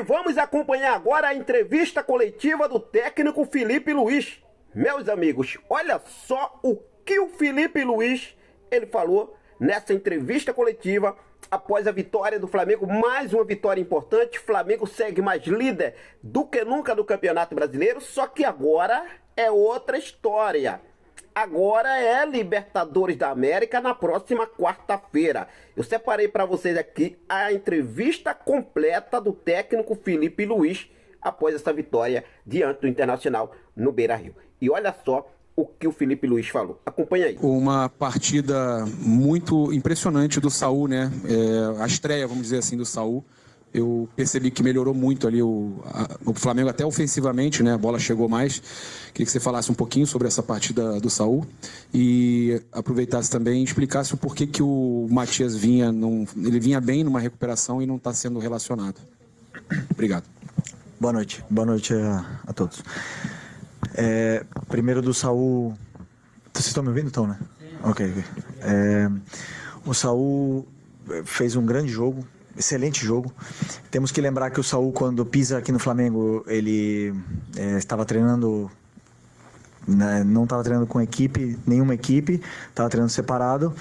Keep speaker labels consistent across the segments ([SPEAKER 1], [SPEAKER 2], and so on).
[SPEAKER 1] vamos acompanhar agora a entrevista coletiva do técnico Felipe Luiz. Meus amigos, olha só o que o Felipe Luiz ele falou nessa entrevista coletiva após a vitória do Flamengo, mais uma vitória importante. O Flamengo segue mais líder do que nunca do Campeonato Brasileiro, só que agora é outra história. Agora é Libertadores da América na próxima quarta-feira. Eu separei para vocês aqui a entrevista completa do técnico Felipe Luiz após essa vitória diante do Internacional no Beira-Rio. E olha só o que o Felipe Luiz falou. Acompanha aí.
[SPEAKER 2] Uma partida muito impressionante do Saul, né? A estreia, vamos dizer assim, do Saul. Eu percebi que melhorou muito ali o Flamengo, até ofensivamente, né? A bola chegou mais. Queria que você falasse um pouquinho sobre essa partida do Saul e aproveitasse também e explicasse o porquê que o Matias ele vinha bem numa recuperação e não está sendo relacionado. Obrigado.
[SPEAKER 3] Boa noite a todos. Primeiro do Saul. Vocês estão me ouvindo, então, né? Sim. Ok. O Saul fez um grande jogo. Excelente jogo. Temos que lembrar que o Saul, quando pisa aqui no Flamengo, ele estava treinando, né, não estava treinando com nenhuma equipe, estava treinando separado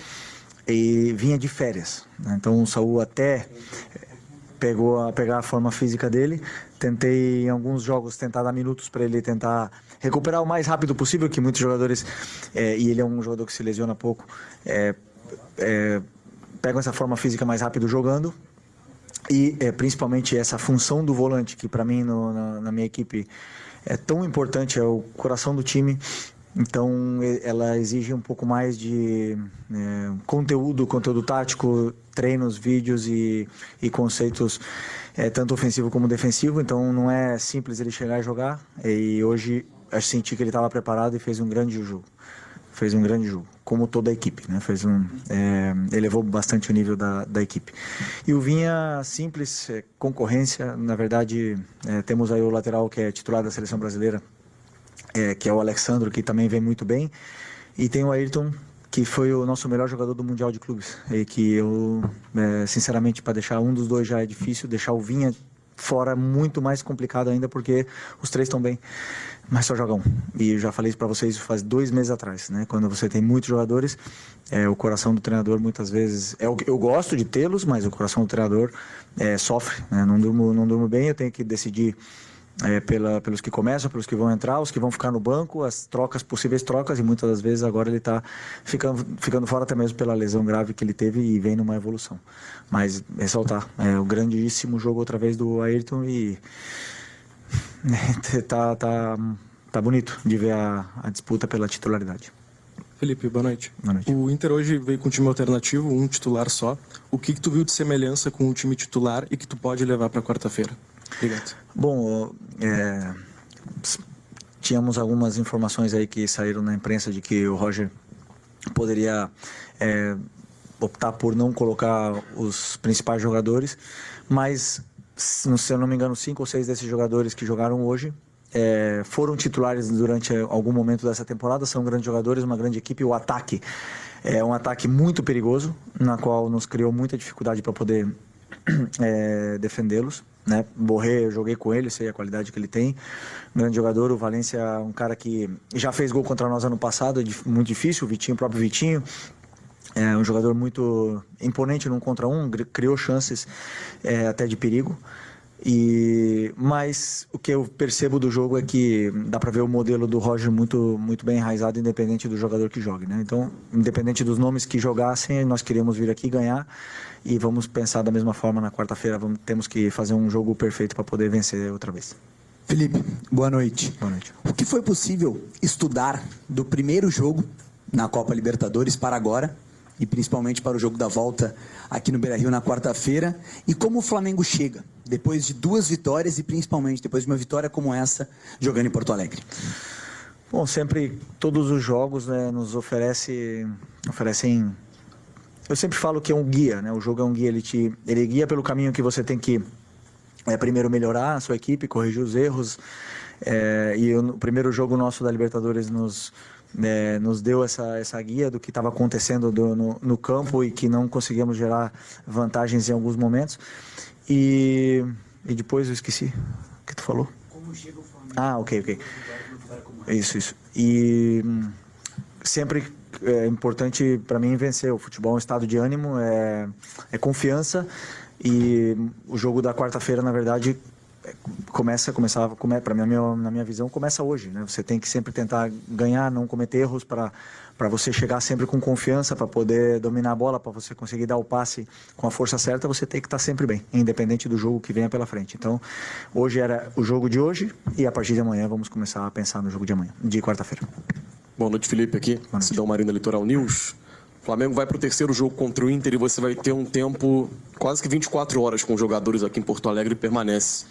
[SPEAKER 3] e vinha de férias, né? Então o Saul até pegar a forma física dele. Tentei em alguns jogos dar minutos para ele tentar recuperar o mais rápido possível, que muitos jogadores, e ele é um jogador que se lesiona pouco, pegam essa forma física mais rápido jogando. E principalmente essa função do volante, que para mim na minha equipe é tão importante, é o coração do time. Então ela exige um pouco mais de conteúdo tático, treinos, vídeos e conceitos, tanto ofensivo como defensivo. Então não é simples ele chegar e jogar. E hoje eu senti que ele estava preparado e fez um grande jogo. Como toda a equipe, né? Elevou bastante o nível da equipe. E o Vinha, simples, concorrência. Na verdade, temos aí o lateral que é titular da seleção brasileira, que é o Alexandro, que também vem muito bem. E tem o Ayrton, que foi o nosso melhor jogador do Mundial de Clubes. E que eu, sinceramente, para deixar um dos dois já é difícil, deixar o Vinha fora é muito mais complicado ainda, porque os três estão bem, mas só jogam. E eu já falei isso para vocês faz 2 meses atrás, né? Quando você tem muitos jogadores, o coração do treinador muitas vezes eu gosto de tê-los, mas o coração do treinador sofre, né? Não durmo bem. Eu tenho que decidir pelos que começam, pelos que vão entrar, os que vão ficar no banco, as possíveis trocas, e muitas das vezes agora ele está ficando fora até mesmo pela lesão grave que ele teve e vem numa evolução. Mas ressaltar, o grandíssimo jogo outra vez do Ayrton e tá bonito de ver a disputa pela titularidade.
[SPEAKER 2] Felipe, boa noite.
[SPEAKER 3] Boa noite.
[SPEAKER 2] O Inter hoje veio com um time alternativo, um titular só. O que tu viu de semelhança com o time titular e que tu pode levar para quarta-feira? Obrigado.
[SPEAKER 3] Bom, tínhamos algumas informações aí que saíram na imprensa de que o Roger poderia optar por não colocar os principais jogadores, mas, se eu não me engano, 5 ou 6 desses jogadores que jogaram hoje foram titulares durante algum momento dessa temporada. São grandes jogadores, uma grande equipe. O ataque é um ataque muito perigoso, na qual nos criou muita dificuldade para poder defendê-los, né? Borré, eu joguei com ele, sei a qualidade que ele tem, grande jogador. O Valência é um cara que já fez gol contra nós ano passado, muito difícil. O próprio Vitinho é um jogador muito imponente num contra um, criou chances até de perigo. Mas o que eu percebo do jogo é que dá para ver o modelo do Roger muito, muito bem enraizado, independente do jogador que jogue, né? Então, independente dos nomes que jogassem, nós queríamos vir aqui ganhar e vamos pensar da mesma forma na quarta-feira. Temos que fazer um jogo perfeito para poder vencer outra vez.
[SPEAKER 4] Felipe, boa noite.
[SPEAKER 3] Boa noite.
[SPEAKER 4] O que foi possível estudar do primeiro jogo na Copa Libertadores para agora, e principalmente para o jogo da volta aqui no Beira-Rio na quarta-feira, e como o Flamengo chega depois de 2 vitórias e principalmente depois de uma vitória como essa jogando em Porto Alegre?
[SPEAKER 3] Bom, sempre todos os jogos, né, nos oferecem. Eu sempre falo que é um guia, né? O jogo é um guia, ele guia pelo caminho que você tem que primeiro melhorar a sua equipe, corrigir os erros. O primeiro jogo nosso da Libertadores nos deu essa guia do que estava acontecendo no campo e que não conseguimos gerar vantagens em alguns momentos. E E depois eu esqueci o que tu falou.
[SPEAKER 4] Como chega o Flamengo?
[SPEAKER 3] Ah, ok. Isso. E sempre é importante para mim vencer. O futebol é um estado de ânimo, é confiança. E o jogo da quarta-feira, na verdade, na minha visão, começa hoje, né? Você tem que sempre tentar ganhar, não cometer erros para você chegar sempre com confiança, para poder dominar a bola, para você conseguir dar o passe com a força certa, você tem que estar sempre bem, independente do jogo que venha pela frente. Então, hoje era o jogo de hoje e a partir de amanhã vamos começar a pensar no jogo de amanhã, de quarta-feira.
[SPEAKER 2] Boa noite, Felipe, aqui, Cidão Marina Litoral News. O Flamengo vai para o terceiro jogo contra o Inter e você vai ter um tempo, quase que 24 horas com os jogadores aqui em Porto Alegre e permanece.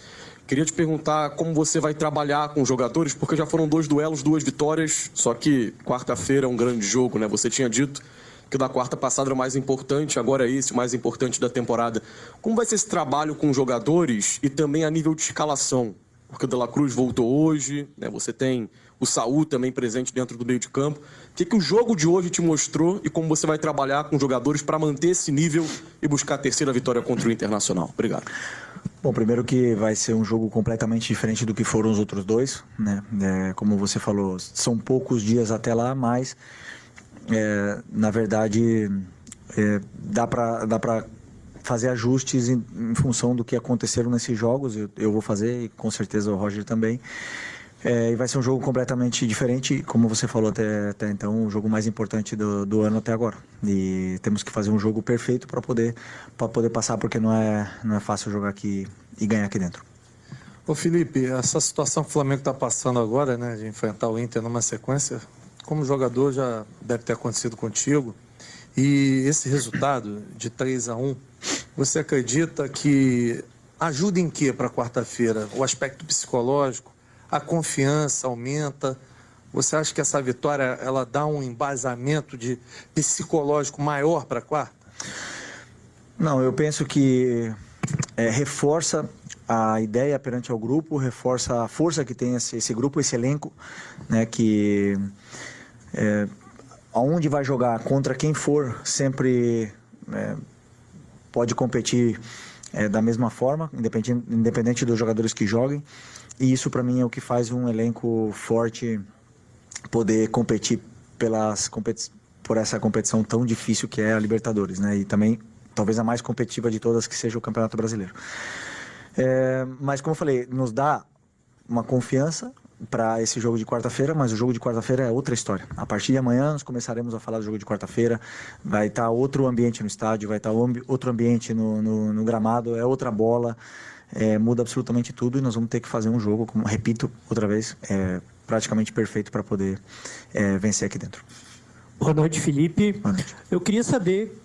[SPEAKER 2] Queria te perguntar como você vai trabalhar com os jogadores, porque já foram 2 duelos, 2 vitórias, só que quarta-feira é um grande jogo, né? Você tinha dito que o da quarta passada era o mais importante, agora é esse o mais importante da temporada. Como vai ser esse trabalho com os jogadores e também a nível de escalação? Porque o De La Cruz voltou hoje, né? Você tem o Saúl também presente dentro do meio de campo. O que o jogo de hoje te mostrou e como você vai trabalhar com os jogadores para manter esse nível e buscar a terceira vitória contra o Internacional? Obrigado.
[SPEAKER 3] Bom, primeiro que vai ser um jogo completamente diferente do que foram os outros 2, né? Como você falou, são poucos dias até lá, mas na verdade dá para fazer ajustes em função do que aconteceram nesses jogos. Eu vou fazer e com certeza o Roger também. E vai ser um jogo completamente diferente, como você falou até então, o jogo mais importante do ano até agora. E temos que fazer um jogo perfeito para poder passar, porque não é fácil jogar aqui e ganhar aqui dentro.
[SPEAKER 5] Ô Felipe, essa situação que o Flamengo está passando agora, né, de enfrentar o Inter numa sequência, como jogador já deve ter acontecido contigo, e esse resultado de 3-1, você acredita que ajuda em quê para quarta-feira? O aspecto psicológico? A confiança aumenta? Você acha que essa vitória ela dá um embasamento de psicológico maior para a quarta?
[SPEAKER 3] Não, eu penso que reforça a ideia perante ao grupo, reforça a força que tem esse grupo, esse elenco, né, que aonde vai jogar, contra quem for, sempre pode competir da mesma forma, independente dos jogadores que joguem. E isso, para mim, é o que faz um elenco forte poder competir por essa competição tão difícil que é a Libertadores, né? E também, talvez, a mais competitiva de todas, que seja o Campeonato Brasileiro. Mas, como eu falei, nos dá uma confiança para esse jogo de quarta-feira, mas o jogo de quarta-feira é outra história. A partir de amanhã, nós começaremos a falar do jogo de quarta-feira. Vai estar outro ambiente no estádio, vai estar outro ambiente no gramado, é outra bola. Muda absolutamente tudo e nós vamos ter que fazer um jogo, como repito outra vez, praticamente perfeito para poder vencer aqui dentro.
[SPEAKER 6] Boa noite, Felipe.
[SPEAKER 3] Boa noite.
[SPEAKER 6] Eu queria saber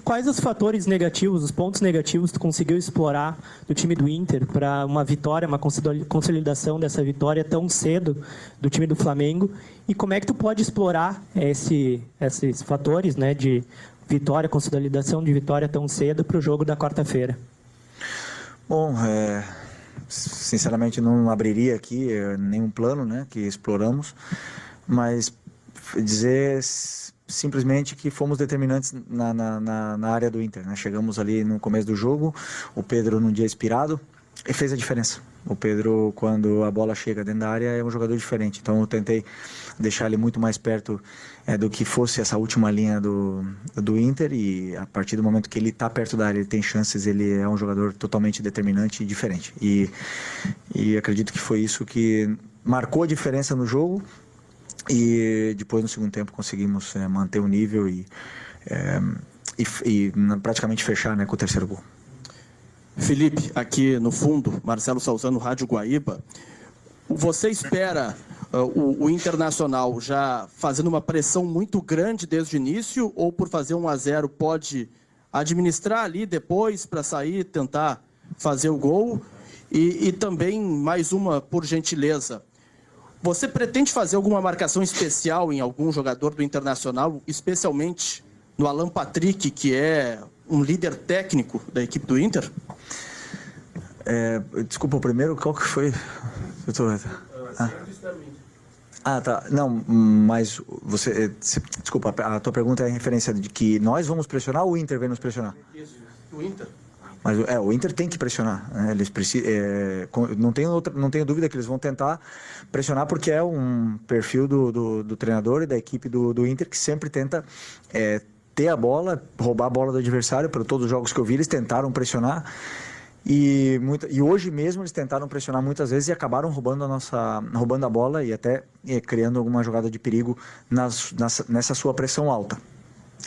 [SPEAKER 6] quais os fatores negativos, os pontos negativos tu conseguiu explorar do time do Inter para uma vitória, uma consolidação dessa vitória tão cedo do time do Flamengo, e como é que tu pode explorar esses fatores, né, de vitória, consolidação de vitória tão cedo para o jogo da quarta-feira?
[SPEAKER 3] Bom, sinceramente não abriria aqui nenhum plano, né, que exploramos, mas dizer simplesmente que fomos determinantes na área do Inter, né? Chegamos ali no começo do jogo, o Pedro num dia inspirado e fez a diferença. O Pedro, quando a bola chega dentro da área, é um jogador diferente, então eu tentei deixar ele muito mais perto do que fosse essa última linha do Inter, e a partir do momento que ele está perto da área, ele tem chances, ele é um jogador totalmente determinante e diferente. E acredito que foi isso que marcou a diferença no jogo, e depois no segundo tempo conseguimos manter o nível e praticamente fechar, né, com o terceiro gol.
[SPEAKER 7] Felipe, aqui no fundo, Marcelo Salzano, Rádio Guaíba. Você espera o Internacional já fazendo uma pressão muito grande desde o início, ou por fazer 1-0 pode administrar ali depois para sair, tentar fazer o gol? E também, mais uma, por gentileza, você pretende fazer alguma marcação especial em algum jogador do Internacional, especialmente no Alan Patrick, que é um líder técnico da equipe do Inter?
[SPEAKER 3] Desculpa, o primeiro, qual que foi? Tá. Não, mas você... Desculpa, a tua pergunta é em referência de que nós vamos pressionar ou o Inter vem nos pressionar?
[SPEAKER 7] Isso, o Inter.
[SPEAKER 3] Mas o Inter tem que pressionar, né? Eles não tenho dúvida que eles vão tentar pressionar, porque é um perfil do treinador e da equipe do Inter, que sempre tenta ter a bola, roubar a bola do adversário. Por todos os jogos que eu vi, eles tentaram pressionar. E hoje mesmo eles tentaram pressionar muitas vezes e acabaram roubando a bola e até criando alguma jogada de perigo nessa sua pressão alta.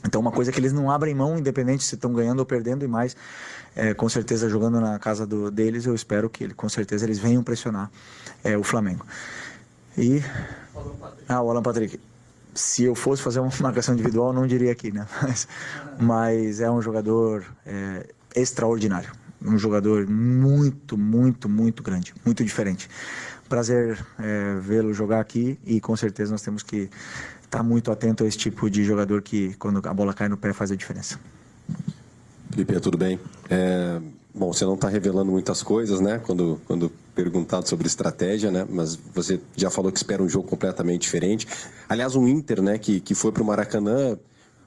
[SPEAKER 3] Então, uma coisa que eles não abrem mão, independente se estão ganhando ou perdendo, e mais, com certeza, jogando na casa deles, eu espero que, com certeza, eles venham pressionar o Flamengo. E... o Alan Patrick. Se eu fosse fazer uma marcação individual, eu não diria aqui, né? Mas é um jogador extraordinário. Um jogador muito, muito, muito grande, muito diferente. Prazer vê-lo jogar aqui e, com certeza, nós temos que estar muito atento a esse tipo de jogador que, quando a bola cai no pé, faz a diferença.
[SPEAKER 8] Felipe, tudo bem? Bom, você não está revelando muitas coisas, né? Quando perguntado sobre estratégia, né? Mas você já falou que espera um jogo completamente diferente. Aliás, um Inter, né? Que foi para o Maracanã.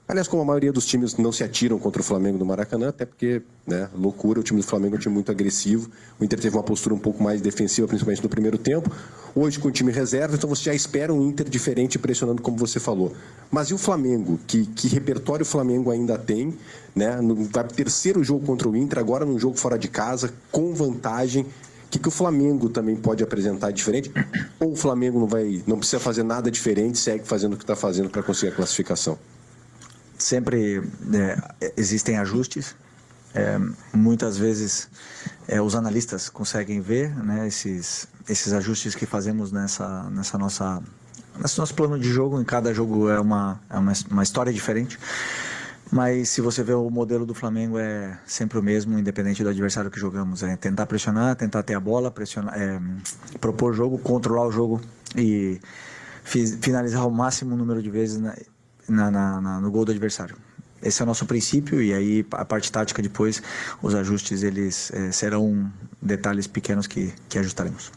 [SPEAKER 8] Aliás, como a maioria dos times não se atiram contra o Flamengo no Maracanã, até porque, né, loucura, o time do Flamengo é um time muito agressivo. O Inter teve uma postura um pouco mais defensiva, principalmente no primeiro tempo. Hoje com o time reserva, então você já espera um Inter diferente, pressionando, como você falou. Mas e o Flamengo? Que repertório o Flamengo ainda tem, né? Vai pro terceiro jogo contra o Inter, agora num jogo fora de casa, com vantagem. O que o Flamengo também pode apresentar diferente? Ou o Flamengo não precisa fazer nada diferente, segue fazendo o que está fazendo para conseguir a classificação?
[SPEAKER 3] Sempre existem ajustes. Muitas vezes os analistas conseguem ver, né, esses ajustes que fazemos nesse nosso plano de jogo. Em cada jogo é uma história diferente. Mas se você vê o modelo do Flamengo é sempre o mesmo, independente do adversário que jogamos. É tentar pressionar, tentar ter a bola, pressionar, propor jogo, controlar o jogo e finalizar o máximo número de vezes no gol do adversário. Esse é o nosso princípio, e aí a parte tática depois, os ajustes, eles serão detalhes pequenos que ajustaremos.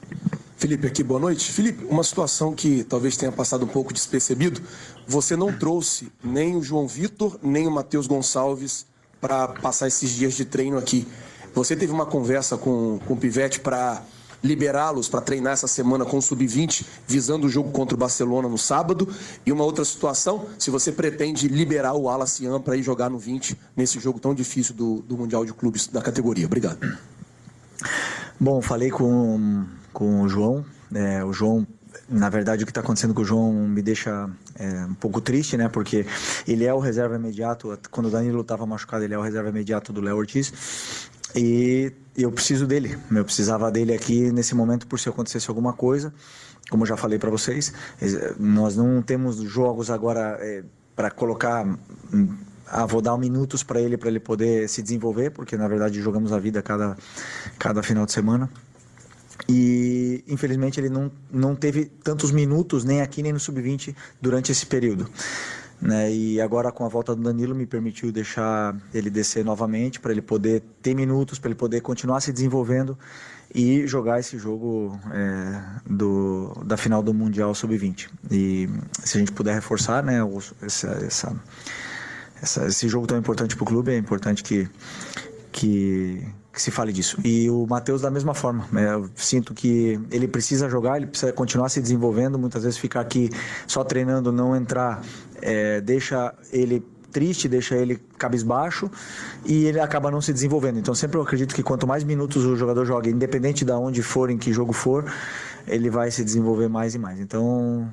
[SPEAKER 9] Felipe, aqui, boa noite. Felipe, uma situação que talvez tenha passado um pouco despercebido, você não trouxe nem o João Vitor, nem o Matheus Gonçalves para passar esses dias de treino aqui. Você teve uma conversa com o Pivete para liberá-los para treinar essa semana com o Sub-20, visando o jogo contra o Barcelona no sábado? E uma outra situação, se você pretende liberar o Wallace Yan para ir jogar no 20 nesse jogo tão difícil do Mundial de Clubes da categoria. Obrigado.
[SPEAKER 3] Bom, falei com o João. O João, na verdade, o que está acontecendo com o João me deixa um pouco triste, né? Porque ele é o reserva imediato. Quando o Danilo estava machucado, ele é o reserva imediato do Léo Ortiz. E eu preciso dele. Eu precisava dele aqui nesse momento por se acontecesse alguma coisa. Como eu já falei para vocês, nós não temos jogos agora para colocar... vou dar minutos para ele poder se desenvolver, porque na verdade jogamos a vida cada final de semana. E infelizmente ele não teve tantos minutos nem aqui nem no Sub-20 durante esse período, né? E agora com a volta do Danilo me permitiu deixar ele descer novamente para ele poder ter minutos, para ele poder continuar se desenvolvendo e jogar esse jogo da final do Mundial Sub-20. E se a gente puder reforçar, né, esse jogo tão importante para o clube, é importante que se fale disso. E o Matheus da mesma forma, eu sinto que ele precisa jogar, ele precisa continuar se desenvolvendo. Muitas vezes ficar aqui só treinando, não entrar, deixa ele triste, deixa ele cabisbaixo e ele acaba não se desenvolvendo. Então sempre eu acredito que quanto mais minutos o jogador joga, independente de onde for, em que jogo for, ele vai se desenvolver mais e mais. Então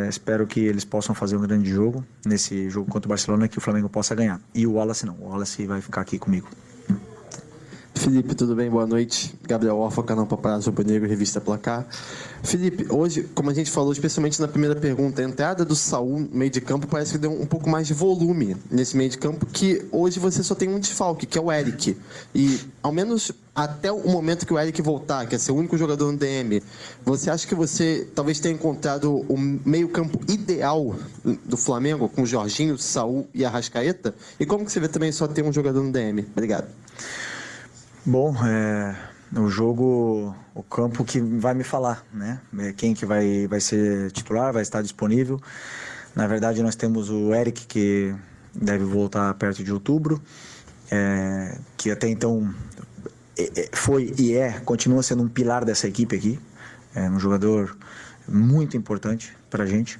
[SPEAKER 3] espero que eles possam fazer um grande jogo nesse jogo contra o Barcelona, que o Flamengo possa ganhar. E o Wallace não, o Wallace vai ficar aqui comigo.
[SPEAKER 7] Felipe, tudo bem? Boa noite. Gabriel Orfa, canal Paparazzo Rubro Negro, revista Placar. Felipe, hoje, como a gente falou, especialmente na primeira pergunta, a entrada do Saul no meio de campo parece que deu um pouco mais de volume nesse meio de campo, que hoje você só tem um desfalque, que é o Eric. E, ao menos até o momento que o Eric voltar, que é ser o único jogador no DM, você acha que você talvez tenha encontrado o meio campo ideal do Flamengo, com o Jorginho, Saul e Arrascaeta? E como que você vê também só ter um jogador no DM? Obrigado.
[SPEAKER 3] Bom, o jogo, o campo que vai me falar, né? Quem que vai ser titular, vai estar disponível. Na verdade, nós temos o Eric, que deve voltar perto de outubro, que até então foi e continua sendo um pilar dessa equipe aqui. É um jogador muito importante para a gente.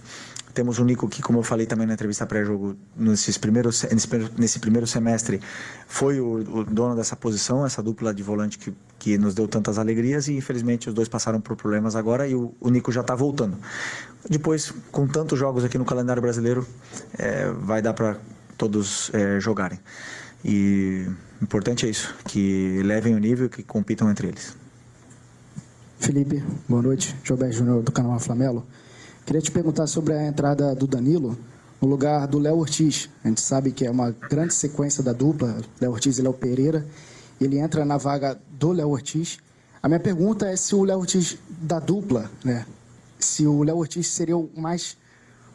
[SPEAKER 3] Temos o Nico que, como eu falei também na entrevista pré-jogo, nesse primeiro semestre, foi o dono dessa posição, essa dupla de volante que nos deu tantas alegrias, e infelizmente os dois passaram por problemas agora, e o Nico já está voltando. Depois, com tantos jogos aqui no calendário brasileiro, vai dar para todos jogarem. E o importante é isso, que levem o nível e que compitam entre eles.
[SPEAKER 10] Felipe, boa noite. Gilberto Júnior, do canal Flamelo. Queria te perguntar sobre a entrada do Danilo no lugar do Léo Ortiz. A gente sabe que é uma grande sequência da dupla, Léo Ortiz e Léo Pereira. Ele entra na vaga do Léo Ortiz. A minha pergunta é se o Léo Ortiz da dupla, né? Se o Léo Ortiz seria o mais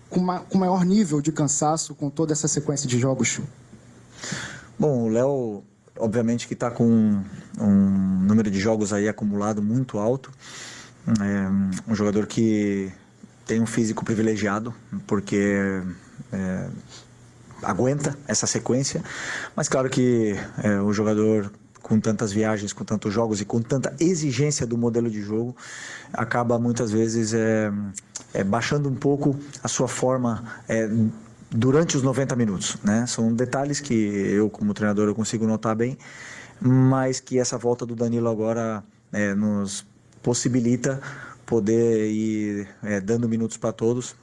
[SPEAKER 10] com maior nível de cansaço com toda essa sequência de jogos.
[SPEAKER 3] Bom, o Léo, obviamente que está com um número de jogos aí acumulado muito alto. É um jogador que tem um físico privilegiado, porque aguenta essa sequência, mas claro que o jogador com tantas viagens, com tantos jogos e com tanta exigência do modelo de jogo, acaba muitas vezes baixando um pouco a sua forma durante os 90 minutos, né? São detalhes que eu, como treinador, eu consigo notar bem, mas que essa volta do Danilo agora nos possibilita poder ir dando minutos para todos,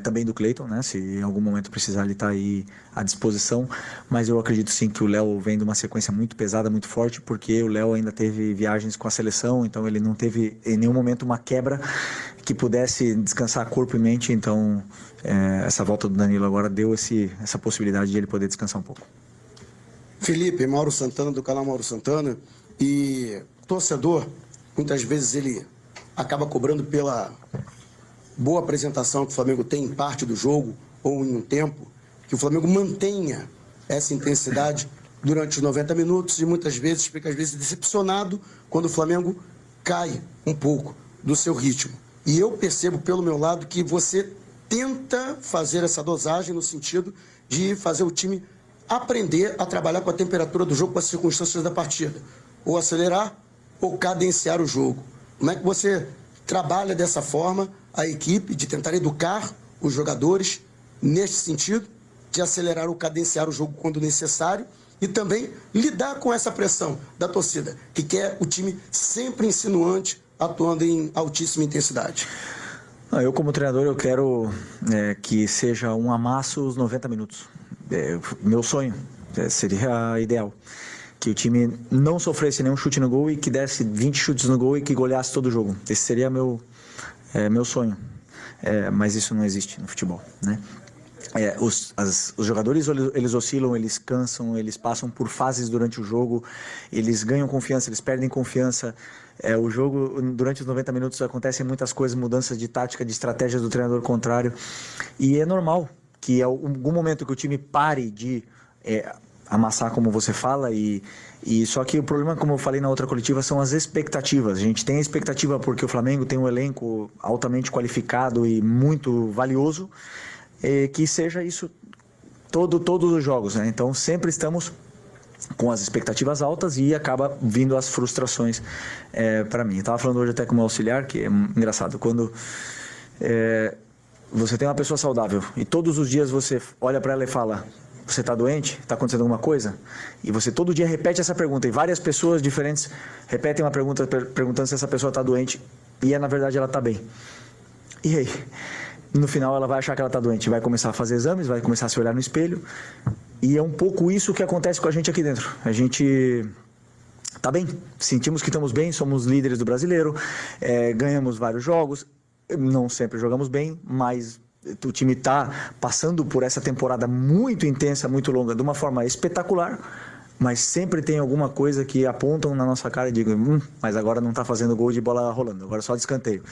[SPEAKER 3] também do Cleiton, né? Se em algum momento precisar, ele está aí à disposição, mas eu acredito sim que o Léo vem de uma sequência muito pesada, muito forte, porque o Léo ainda teve viagens com a seleção, então ele não teve em nenhum momento uma quebra que pudesse descansar corpo e mente, então essa volta do Danilo agora deu essa possibilidade de ele poder descansar um pouco.
[SPEAKER 11] Felipe, Mauro Santana, do canal Mauro Santana, e torcedor, muitas vezes ele acaba cobrando pela boa apresentação que o Flamengo tem em parte do jogo ou em um tempo, que o Flamengo mantenha essa intensidade durante os 90 minutos e muitas vezes fica decepcionado quando o Flamengo cai um pouco do seu ritmo. E eu percebo pelo meu lado que você tenta fazer essa dosagem no sentido de fazer o time aprender a trabalhar com a temperatura do jogo, com as circunstâncias da partida, ou acelerar ou cadenciar o jogo. Como é que você trabalha dessa forma a equipe, de tentar educar os jogadores neste sentido, de acelerar ou cadenciar o jogo quando necessário e também lidar com essa pressão da torcida, que quer o time sempre insinuante, atuando em altíssima intensidade?
[SPEAKER 3] Eu, como treinador, eu quero que seja um amasso os 90 minutos. Meu sonho seria ideal. Que o time não sofresse nenhum chute no gol e que desse 20 chutes no gol e que goleasse todo o jogo. Esse seria meu sonho. Mas isso não existe no futebol, né? Os jogadores, eles oscilam, eles cansam, eles passam por fases durante o jogo, eles ganham confiança, eles perdem confiança. O jogo, durante os 90 minutos, acontecem muitas coisas, mudanças de tática, de estratégias do treinador contrário. E é normal que em algum momento que o time pare de amassar, como você fala, e só que o problema, como eu falei na outra coletiva, são as expectativas. A gente tem a expectativa porque o Flamengo tem um elenco altamente qualificado e muito valioso, que seja isso todos os jogos, né? Então sempre estamos com as expectativas altas e acaba vindo as frustrações para mim. Eu estava falando hoje até com o meu auxiliar, que é engraçado, quando você tem uma pessoa saudável e todos os dias você olha para ela e fala: você está doente? Está acontecendo alguma coisa? E você todo dia repete essa pergunta. E várias pessoas diferentes repetem uma pergunta perguntando se essa pessoa está doente. E na verdade ela está bem. E aí? No final ela vai achar que ela está doente. Vai começar a fazer exames, vai começar a se olhar no espelho. E é um pouco isso que acontece com a gente aqui dentro. A gente está bem. Sentimos que estamos bem. Somos líderes do Brasileiro. Ganhamos vários jogos. Não sempre jogamos bem, mas o time está passando por essa temporada muito intensa, muito longa, de uma forma espetacular, mas sempre tem alguma coisa que apontam na nossa cara e digam: mas agora não está fazendo gol de bola rolando, agora só de escanteio.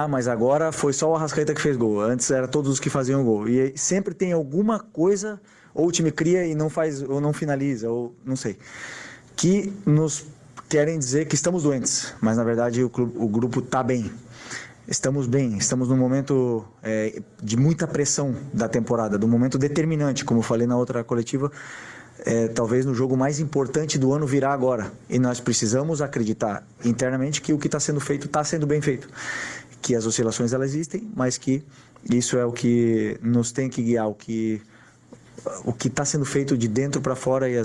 [SPEAKER 3] Mas agora foi só o Arrascaeta que fez gol, antes era todos os que faziam gol. E sempre tem alguma coisa, ou o time cria e não faz, ou não finaliza, ou não sei, que nos querem dizer que estamos doentes, mas na verdade o grupo está bem. Estamos bem, estamos num momento de muita pressão da temporada, de um momento determinante, como eu falei na outra coletiva, talvez no jogo mais importante do ano virá agora. E nós precisamos acreditar internamente que o que está sendo feito está sendo bem feito. Que as oscilações elas existem, mas que isso é o que nos tem que guiar, o que está sendo feito de dentro para fora, e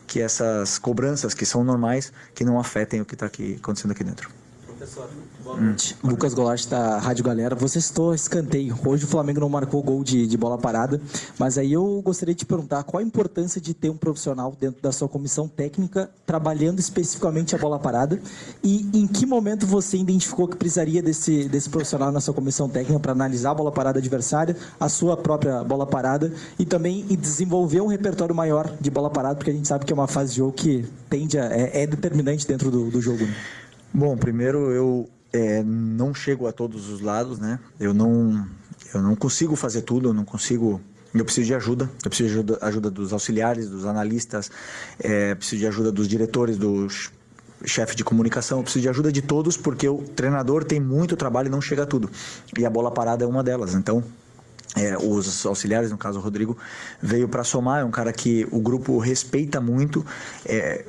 [SPEAKER 3] que essas cobranças que são normais, que não afetem o que está acontecendo aqui dentro.
[SPEAKER 12] Professor, boa noite. Lucas Golart, da Rádio Galera. Você citou escanteio. Hoje o Flamengo não marcou gol de bola parada, mas aí eu gostaria de te perguntar qual a importância de ter um profissional dentro da sua comissão técnica trabalhando especificamente a bola parada, e em que momento você identificou que precisaria desse profissional na sua comissão técnica para analisar a bola parada adversária, a sua própria bola parada, e também desenvolver um repertório maior de bola parada, porque a gente sabe que é uma fase de jogo que é determinante dentro do jogo, né?
[SPEAKER 3] Bom, primeiro eu não chego a todos os lados, né? Eu não consigo fazer tudo, eu preciso de ajuda, eu preciso de ajuda dos auxiliares, dos analistas, preciso de ajuda dos diretores, dos chefes de comunicação, eu preciso de ajuda de todos, porque o treinador tem muito trabalho e não chega a tudo. E a bola parada é uma delas, então... os auxiliares, no caso o Rodrigo, veio para somar. É um cara que o grupo respeita muito,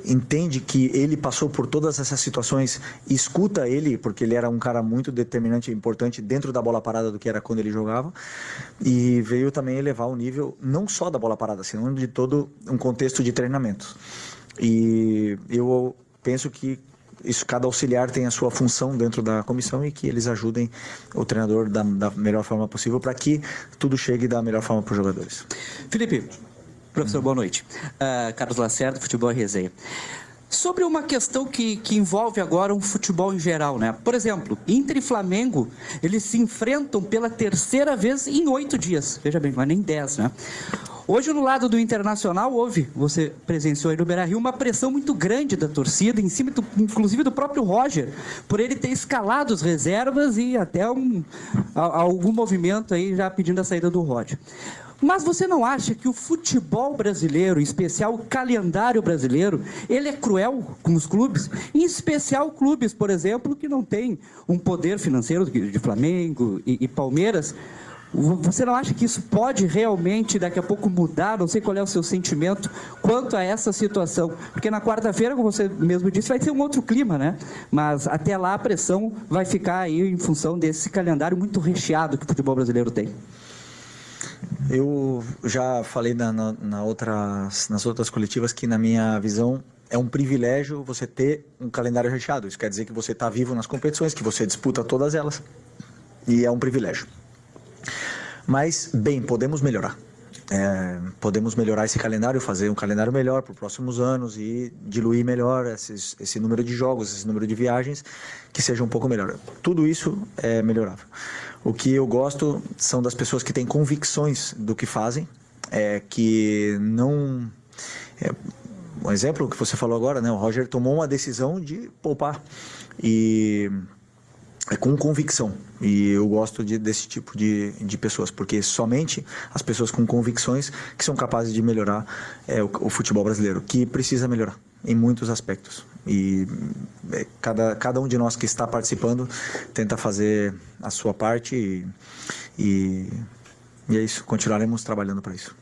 [SPEAKER 3] entende que ele passou por todas essas situações, escuta ele, porque ele era um cara muito determinante e importante dentro da bola parada do que era quando ele jogava, e veio também elevar o nível não só da bola parada, senão de todo um contexto de treinamento. E eu penso que cada auxiliar tem a sua função dentro da comissão, e que eles ajudem o treinador da melhor forma possível para que tudo chegue da melhor forma para os jogadores.
[SPEAKER 13] Felipe, professor, boa noite. Carlos Lacerda, Futebol e Resenha. Sobre uma questão que envolve agora um futebol em geral, né? Por exemplo, Inter e Flamengo, eles se enfrentam pela terceira vez em 8 dias. Veja bem, não é nem 10, né? Hoje, no lado do Internacional, você presenciou aí no Beira-Rio, uma pressão muito grande da torcida, em cima, inclusive, do próprio Roger, por ele ter escalado as reservas e até algum movimento aí já pedindo a saída do Roger. Mas você não acha que o futebol brasileiro, em especial o calendário brasileiro, ele é cruel com os clubes? Em especial clubes, por exemplo, que não têm um poder financeiro de Flamengo e Palmeiras. Você não acha que isso pode realmente daqui a pouco mudar? Não sei qual é o seu sentimento quanto a essa situação. Porque na quarta-feira, como você mesmo disse, vai ter um outro clima, né? Mas até lá a pressão vai ficar aí em função desse calendário muito recheado que o futebol brasileiro tem.
[SPEAKER 3] Eu já falei nas outras coletivas que, na minha visão, é um privilégio você ter um calendário recheado. Isso quer dizer que você está vivo nas competições, que você disputa todas elas, e é um privilégio. Mas, bem, podemos melhorar. Podemos melhorar esse calendário, fazer um calendário melhor para os próximos anos e diluir melhor esse número de jogos, esse número de viagens, que seja um pouco melhor. Tudo isso é melhorável. O que eu gosto são das pessoas que têm convicções do que fazem, que não... um exemplo que você falou agora, né? O Roger tomou uma decisão de poupar, e com convicção, e eu gosto desse tipo de pessoas, porque somente as pessoas com convicções que são capazes de melhorar o futebol brasileiro, que precisa melhorar em muitos aspectos, e cada um de nós que está participando tenta fazer a sua parte, e é isso, continuaremos trabalhando para isso.